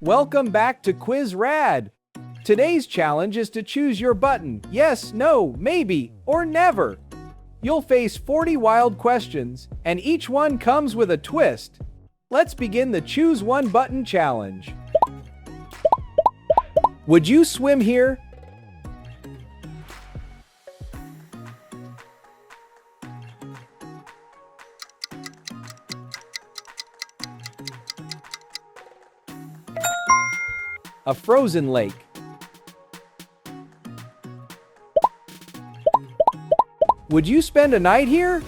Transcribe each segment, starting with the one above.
Welcome back to Quiz RAD. Today's challenge is to choose your button, yes, no, maybe, or never. You'll face 40 wild questions, and each one comes with a twist. Let's begin the Choose One Button challenge. Would you swim here? A frozen lake. Would you spend a night here?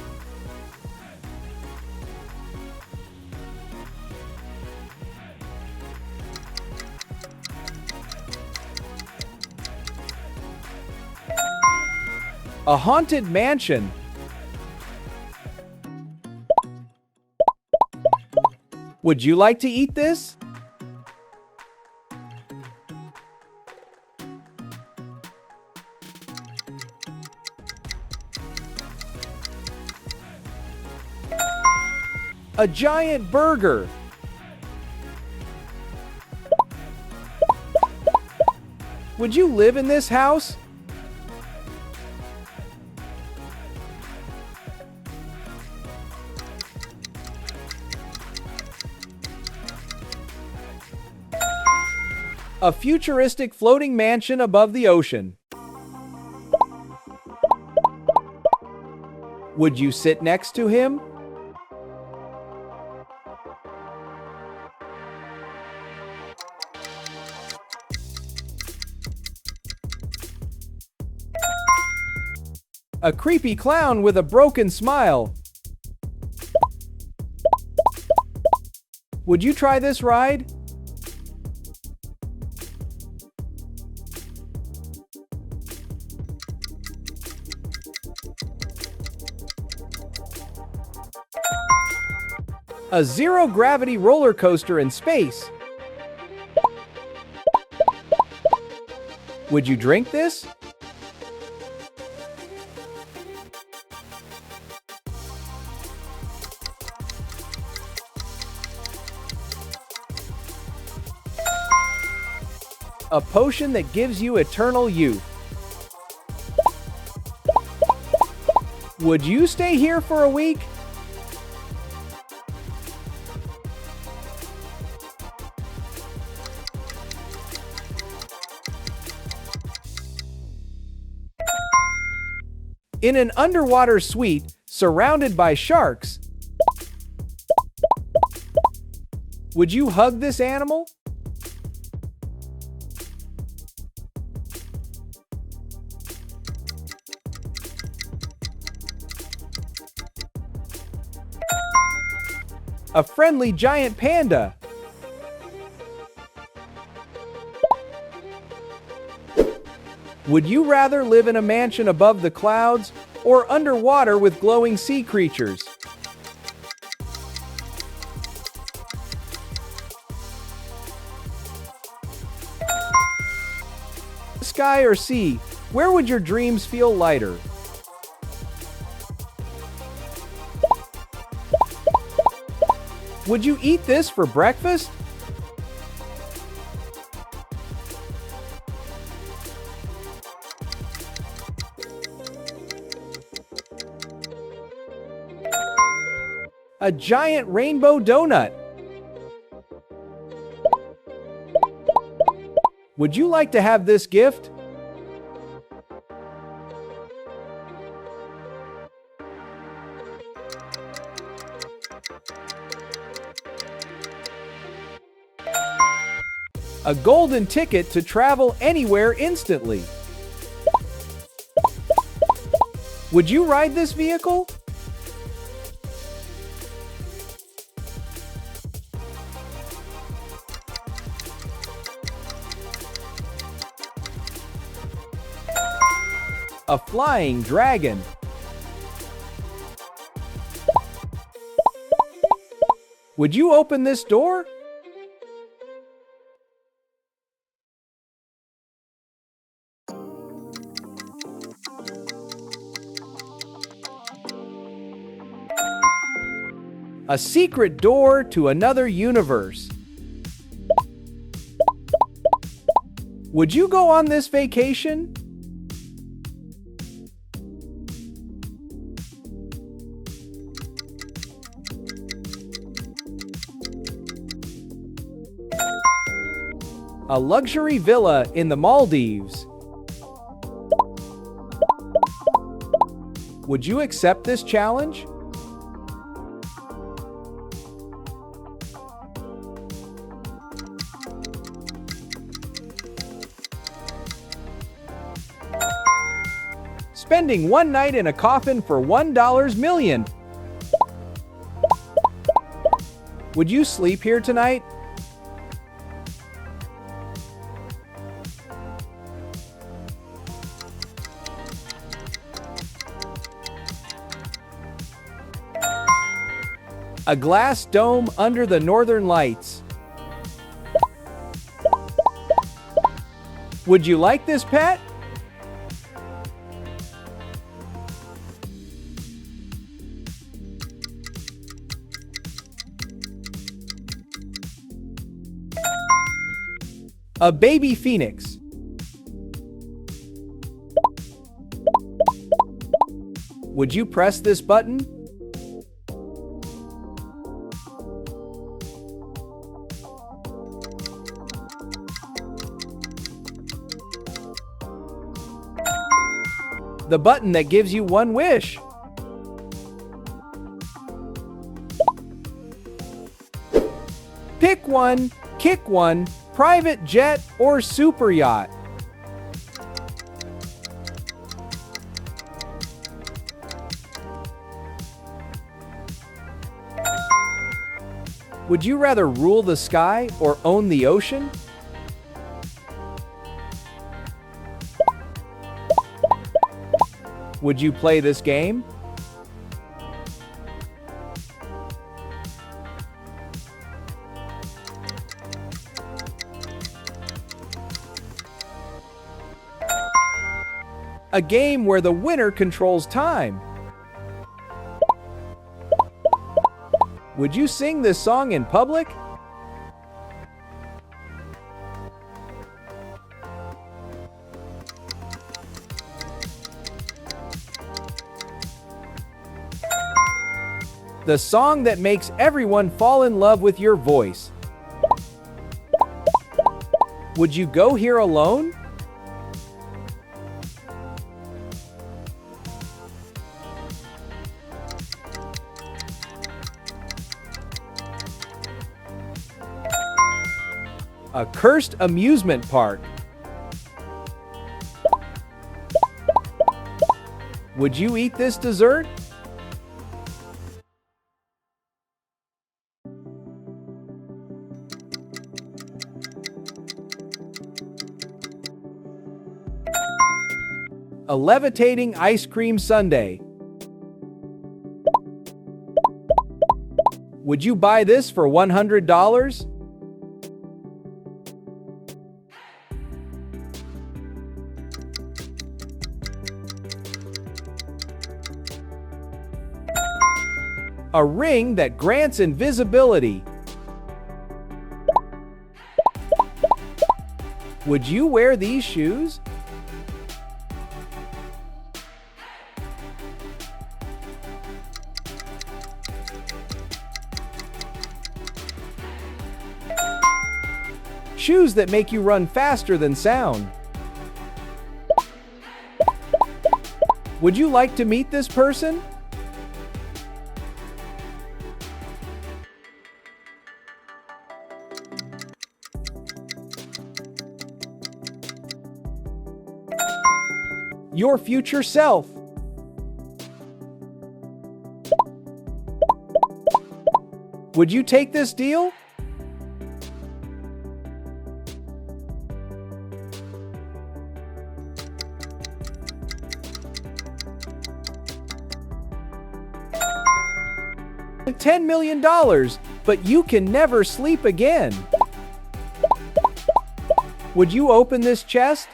A haunted mansion. Would you like to eat this? A giant burger. Would you live in this house? A futuristic floating mansion above the ocean. Would you sit next to him? A creepy clown with a broken smile. Would you try this ride? A zero-gravity roller coaster in space. Would you drink this? A potion that gives you eternal youth. Would you stay here for a week? In an underwater suite, surrounded by sharks. Would you hug this animal? A friendly giant panda. Would you rather live in a mansion above the clouds or underwater with glowing sea creatures? Sky or sea, where would your dreams feel lighter? Would you eat this for breakfast? A giant rainbow donut. Would you like to have this gift? A golden ticket to travel anywhere instantly. Would you ride this vehicle? A flying dragon. Would you open this door? A secret door to another universe. Would you go on this vacation? A luxury villa in the Maldives. Would you accept this challenge? Spending one night in a coffin for $1 million. Would you sleep here tonight? A glass dome under the northern lights. Would you like this pet? A baby phoenix. Would you press this button? The button that gives you one wish. Pick one, kick one, private jet or super yacht. Would you rather rule the sky or own the ocean? Would you play this game? A game where the winner controls time. Would you sing this song in public? The song that makes everyone fall in love with your voice. Would you go here alone? A cursed amusement park. Would you eat this dessert? A levitating ice cream sundae. Would you buy this for $100? A ring that grants invisibility. Would you wear these shoes? Shoes that make you run faster than sound. Would you like to meet this person? Your future self. Would you take this deal? $10 million, but you can never sleep again. Would you open this chest?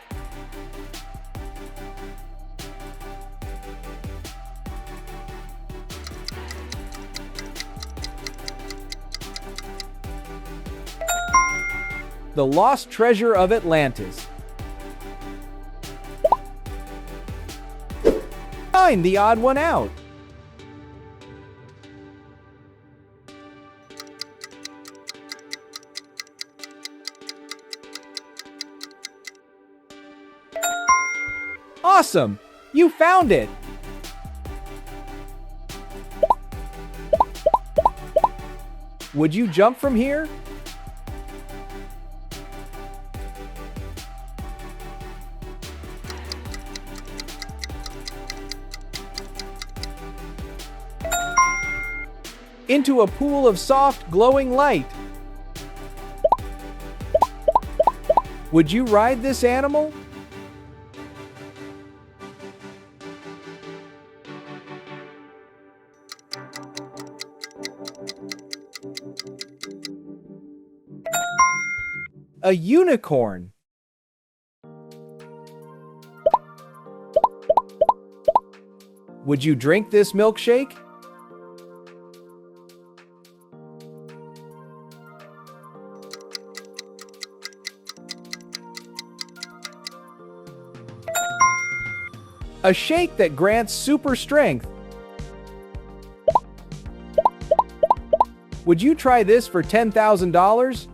The lost treasure of Atlantis. Find the odd one out. Awesome! You found it! Would you jump from here? Into a pool of soft, glowing light. Would you ride this animal? A unicorn. Would you drink this milkshake? A shake that grants super strength. Would you try this for $10,000?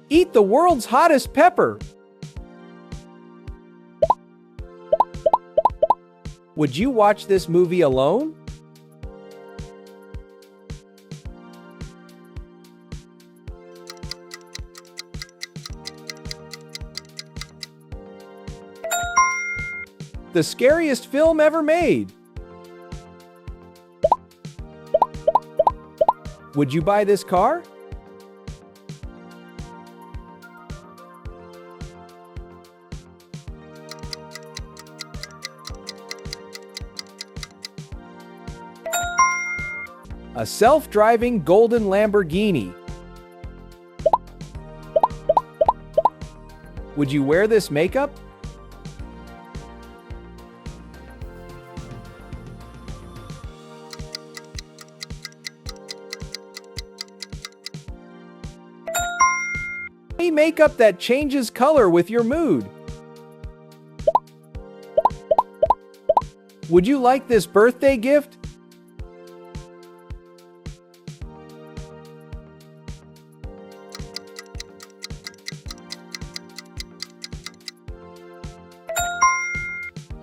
Eat the world's hottest pepper. Would you watch this movie alone? The scariest film ever made. Would you buy this car? A self-driving golden Lamborghini. Would you wear this makeup? A makeup that changes color with your mood. Would you like this birthday gift?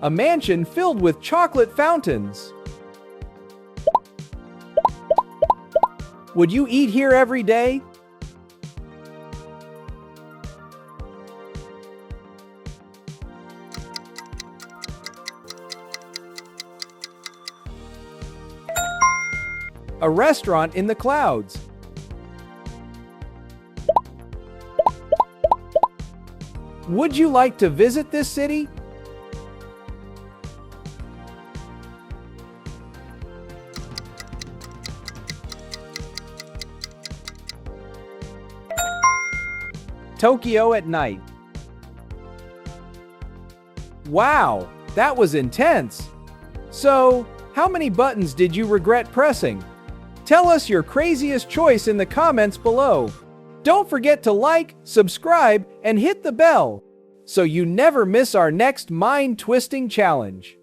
A mansion filled with chocolate fountains. Would you eat here every day? A restaurant in the clouds. Would you like to visit this city? Tokyo at night. Wow, that was intense. So, how many buttons did you regret pressing? Tell us your craziest choice in the comments below. Don't forget to like, subscribe, and hit the bell so you never miss our next mind-twisting challenge.